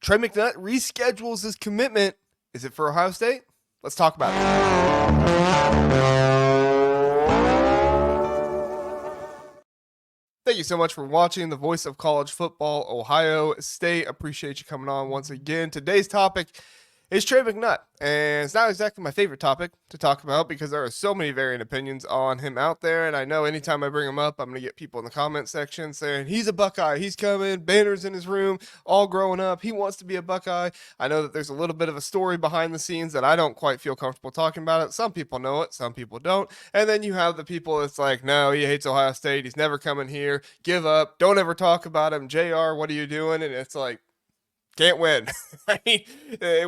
Trey McNutt reschedules his commitment. Is it for Ohio State? Let's talk about it. Thank you so much for watching the Voice of College Football, Ohio State. Appreciate you coming on once again. Today's topic is Trey McNutt, and it's not exactly my favorite topic to talk about because there are so many varying opinions on him out there, and I know anytime I bring him up, I'm going to get people in the comment section saying, he's a Buckeye, he's coming, banners in his room, all growing up, he wants to be a Buckeye. I know that there's a little bit of a story behind the scenes that I don't quite feel comfortable talking about it. Some people know it, some people don't, and then you have the people that's like, no, he hates Ohio State, he's never coming here, give up, don't ever talk about him, JR, what are you doing? And it's like, can't win. I mean,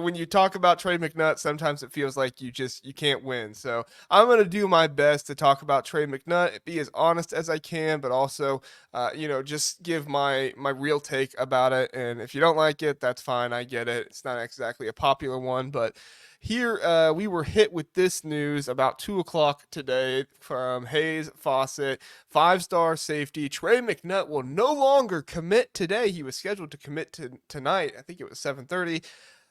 when you talk about Trey McNutt, sometimes it feels like you can't win. So I'm going to do my best to talk about Trey McNutt, be as honest as I can, but also, just give my real take about it. And if you don't like it, that's fine. I get it. It's not exactly a popular one, but here, we were hit with this news about 2 o'clock today from Hayes Fawcett. 5-star safety Trey McNutt will no longer commit today. He was scheduled to commit tonight. I think it was 7:30,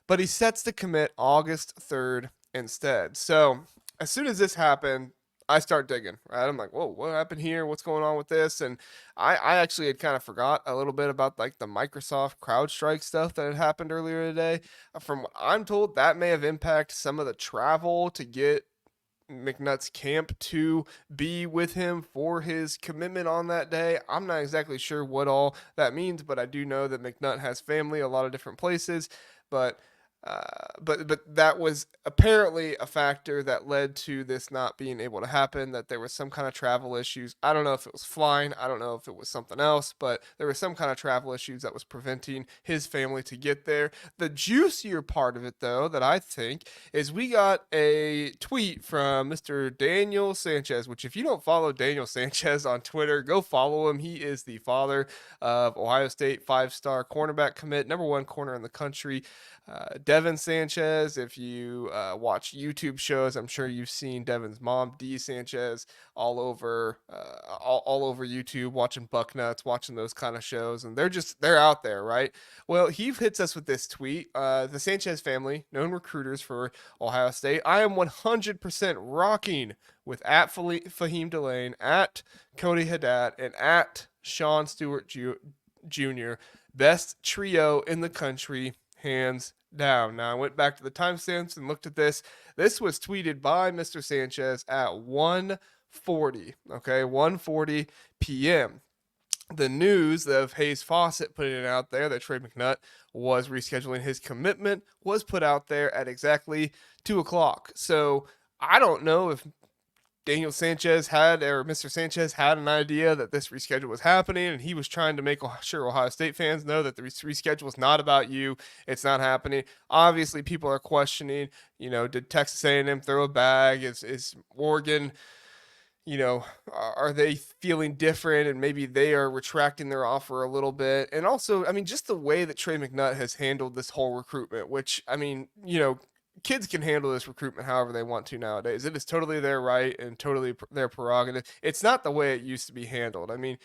but he sets to commit August 3rd instead. So as soon as this happened, I start digging, right? I'm like, whoa, what happened here? What's going on with this? And I actually had kind of forgot a little bit about like the Microsoft CrowdStrike stuff that had happened earlier today. From what I'm told, that may have impacted some of the travel to get McNutt's camp to be with him for his commitment on that day. I'm not exactly sure what all that means, but I do know that McNutt has family a lot of different places. But but that was apparently a factor that led to this not being able to happen, that there was some kind of travel issues. I don't know if it was flying, I don't know if it was something else, but there was some kind of travel issues that was preventing his family to get there. The juicier part of it, though, that I think, is we got a tweet from Mr. Daniel Sanchez, which if you don't follow Daniel Sanchez on Twitter, go follow him. He is the father of Ohio State 5-star cornerback commit, number 1 corner in the country. Devin Sanchez, if you watch YouTube shows, I'm sure you've seen Devin's mom, Dee Sanchez, all over YouTube, watching Bucknuts, watching those kind of shows, and they're out there, right? Well, he hits us with this tweet. The Sanchez family, known recruiters for Ohio State, I am 100% rocking with at Fahim Delane, at Cody Haddad, and at Sean Stewart Jr. Best trio in the country, hands down. Now, I went back to the timestamps and looked at this. This was tweeted by Mr. Sanchez at 1:40, okay, 1:40 p.m. The news of Hayes Fawcett putting it out there that Trey McNutt was rescheduling his commitment was put out there at exactly 2 o'clock. So I don't know if Daniel Sanchez had, or Mr. Sanchez had, an idea that this reschedule was happening, and he was trying to make sure Ohio State fans know that the reschedule is not about you. It's not happening. Obviously, people are questioning, did Texas A&M throw a bag? Is Oregon, are they feeling different, and maybe they are retracting their offer a little bit? And also, I mean, just the way that Trey McNutt has handled this whole recruitment, which, I mean, kids can handle this recruitment however they want to nowadays. It is totally their right and totally their prerogative. It's not the way it used to be handled. I mean,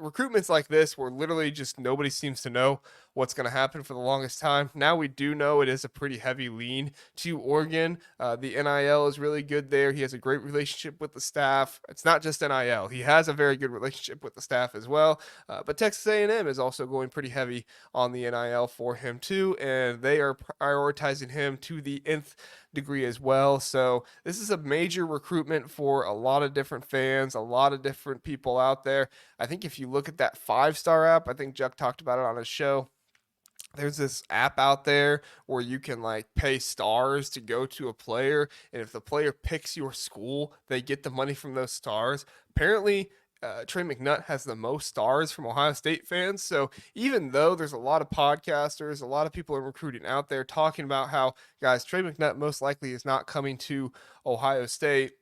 recruitments like this where literally just nobody seems to know what's going to happen for the longest time. Now we do know it is a pretty heavy lean to Oregon. The NIL is really good there. He has a great relationship with the staff. It's not just NIL. He has a very good relationship with the staff as well. But Texas A&M is also going pretty heavy on the NIL for him too, and they are prioritizing him to the nth degree as well. So this is a major recruitment for a lot of different fans, a lot of different people out there. I think if you look at that 5-star app, I think Juck talked about it on his show. There's this app out there where you can like pay stars to go to a player, and if the player picks your school, they get the money from those stars. Apparently, Trey McNutt has the most stars from Ohio State fans. So even though there's a lot of podcasters, a lot of people in recruiting out there talking about how, guys, Trey McNutt most likely is not coming to Ohio State,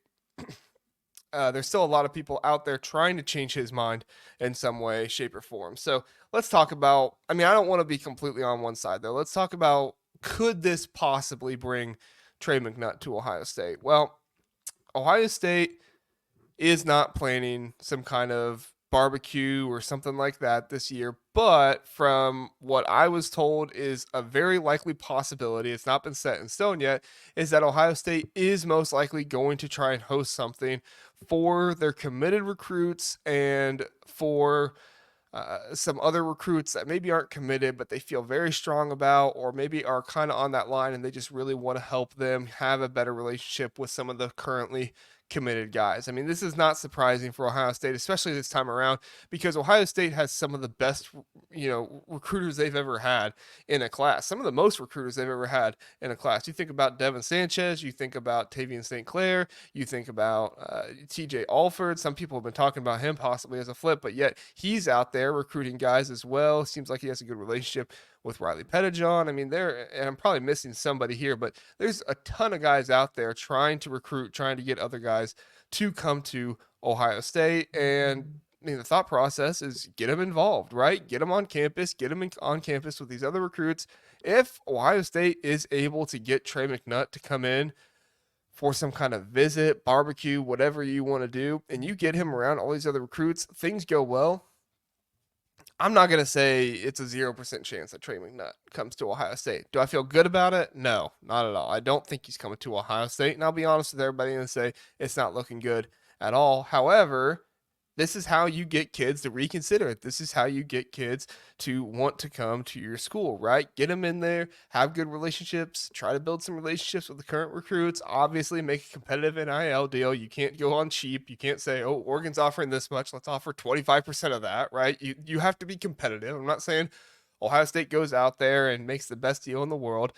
there's still a lot of people out there trying to change his mind in some way, shape, or form. So let's talk about, I mean, I don't want to be completely on one side, though. Let's talk about, could this possibly bring Trey McNutt to Ohio State? Well, Ohio State is not planning some kind of barbecue or something like that this year. But from what I was told is a very likely possibility, it's not been set in stone yet, is that Ohio State is most likely going to try and host something for their committed recruits and for some other recruits that maybe aren't committed, but they feel very strong about, or maybe are kind of on that line and they just really want to help them have a better relationship with some of the currently committed guys. I mean, this is not surprising for Ohio State, especially this time around, because Ohio State has some of the best, recruiters they've ever had in a class. Some of the most recruiters they've ever had in a class. You think about Devin Sanchez, you think about Tavian St. Clair, you think about TJ Alford. Some people have been talking about him possibly as a flip, but yet he's out there recruiting guys as well. Seems like he has a good relationship with Riley Pettijohn. I mean, and I'm probably missing somebody here, but there's a ton of guys out there trying to recruit, trying to get other guys to come to Ohio State. And I mean, the thought process is get them involved, right? Get them on campus, get them on campus with these other recruits. If Ohio State is able to get Trey McNutt to come in for some kind of visit, barbecue, whatever you want to do, and you get him around all these other recruits, things go well. I'm not going to say it's a 0% chance that Trey McNutt comes to Ohio State. Do I feel good about it? No, not at all. I don't think he's coming to Ohio State, and I'll be honest with everybody and say it's not looking good at all. However, this is how you get kids to reconsider it. This is how you get kids to want to come to your school, right? Get them in there, have good relationships, try to build some relationships with the current recruits. Obviously, make a competitive NIL deal. You can't go on cheap. You can't say, oh, Oregon's offering this much. Let's offer 25% of that, right? You have to be competitive. I'm not saying Ohio State goes out there and makes the best deal in the world.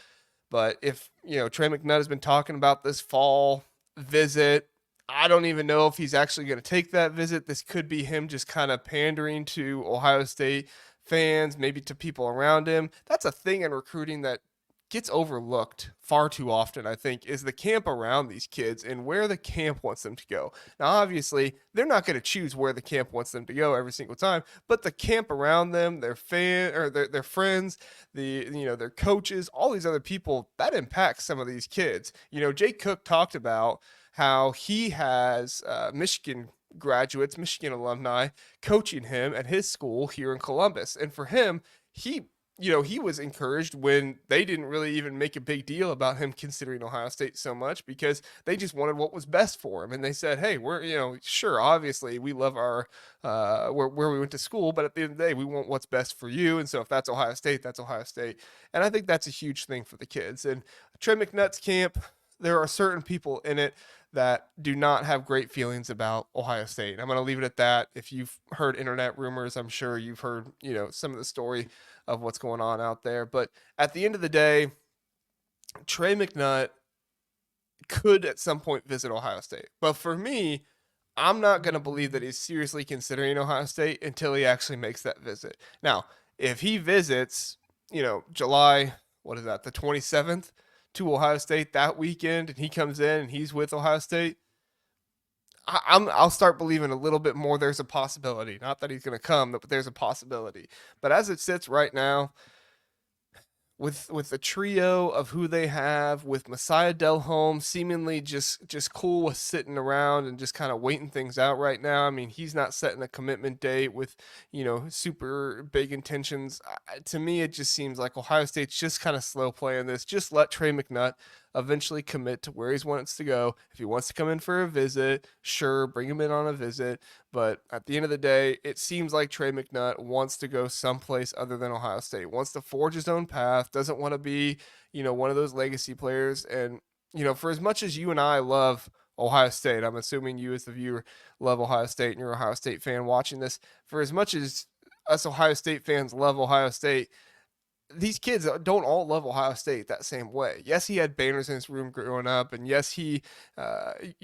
But if, Trey McNutt has been talking about this fall visit, I don't even know if he's actually going to take that visit. This could be him just kind of pandering to Ohio State fans, maybe to people around him. That's a thing in recruiting that gets overlooked far too often, I think, is the camp around these kids and where the camp wants them to go. Now, obviously, they're not going to choose where the camp wants them to go every single time, but the camp around them, their their friends, their coaches, all these other people, that impacts some of these kids. Jake Cook talked about how he has Michigan graduates, Michigan alumni coaching him at his school here in Columbus. And for him, he was encouraged when they didn't really even make a big deal about him considering Ohio State so much because they just wanted what was best for him. And they said, hey, we're, sure, obviously we love our, where we went to school, but at the end of the day, we want what's best for you. And so if that's Ohio State, that's Ohio State. And I think that's a huge thing for the kids. And Trey McNutt's camp, there are certain people in it that do not have great feelings about Ohio State. I'm going to leave it at that. If you've heard internet rumors, I'm sure you've heard, some of the story of what's going on out there. But at the end of the day, Trey McNutt could at some point visit Ohio State. But for me, I'm not going to believe that he's seriously considering Ohio State until he actually makes that visit. Now, if he visits, July, the 27th, to Ohio State that weekend, and he comes in and he's with Ohio State, I'll start believing a little bit more. There's a possibility, not that he's going to come, but there's a possibility. But as it sits right now, with the trio of who they have, with Messiah Delhomme seemingly just cool with sitting around and just kind of waiting things out right now. I mean, he's not setting a commitment date with, super big intentions. To me, it just seems like Ohio State's just kind of slow playing this. Just let Trey McNutt eventually commit to where he wants to go. If he wants to come in for a visit, sure, bring him in on a visit. But at the end of the day, it seems like Trey McNutt wants to go someplace other than Ohio State, wants to forge his own path, doesn't want to be, one of those legacy players. And, for as much as you and I love Ohio State, I'm assuming you as the viewer love Ohio State and you're an Ohio State fan watching this. For as much as us Ohio State fans love Ohio State, these kids don't all love Ohio State that same way. Yes, he had banners in his room growing up, and yes, he,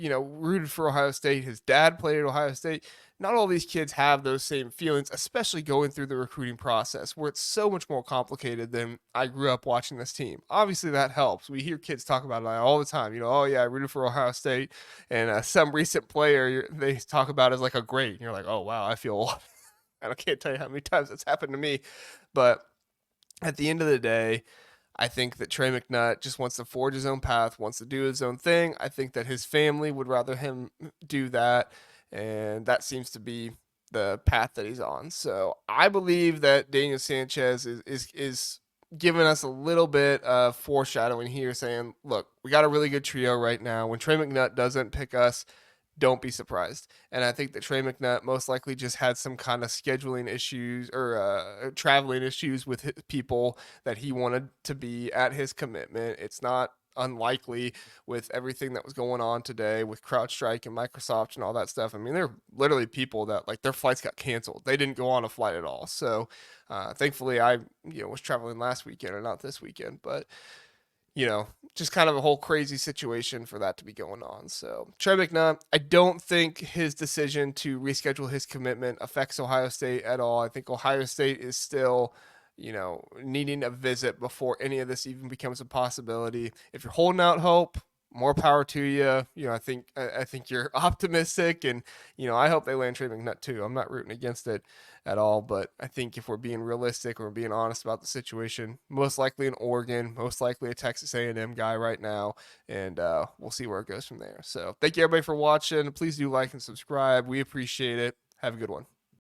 rooted for Ohio State. His dad played at Ohio State. Not all these kids have those same feelings, especially going through the recruiting process, where it's so much more complicated than I grew up watching this team. Obviously, that helps. We hear kids talk about it all the time. Oh yeah, I rooted for Ohio State, and some recent player they talk about as like a great. And you're like, oh wow, I feel. I can't tell you how many times it's happened to me, but at the end of the day, I think that Trey McNutt just wants to forge his own path, wants to do his own thing. I think that his family would rather him do that. And that seems to be, the path that he's on. So I believe that Daniel Sanchez is giving us a little bit of foreshadowing here, saying, look, we got a really good trio right now. When Trey McNutt doesn't pick us, don't be surprised. And I think that Trey McNutt most likely just had some kind of scheduling issues or traveling issues with people that he wanted to be at his commitment. It's not unlikely with everything that was going on today with CrowdStrike and Microsoft and all that stuff. I mean, there are literally people that like their flights got canceled. They didn't go on a flight at all. So thankfully I was traveling last weekend and not this weekend, but just kind of a whole crazy situation for that to be going on. So Trey McNutt, I don't think his decision to reschedule his commitment affects Ohio State at all. I think Ohio State is still, needing a visit before any of this even becomes a possibility. If you're holding out hope, more power to you. I think you're optimistic, and I hope they land Trey McNutt too. I'm not rooting against it at all, but I think if we're being realistic or we're being honest about the situation, most likely in Oregon, most likely a Texas A&M guy right now, and we'll see where it goes from there. So thank you everybody for watching. Please do like and subscribe. We appreciate it. Have a good one.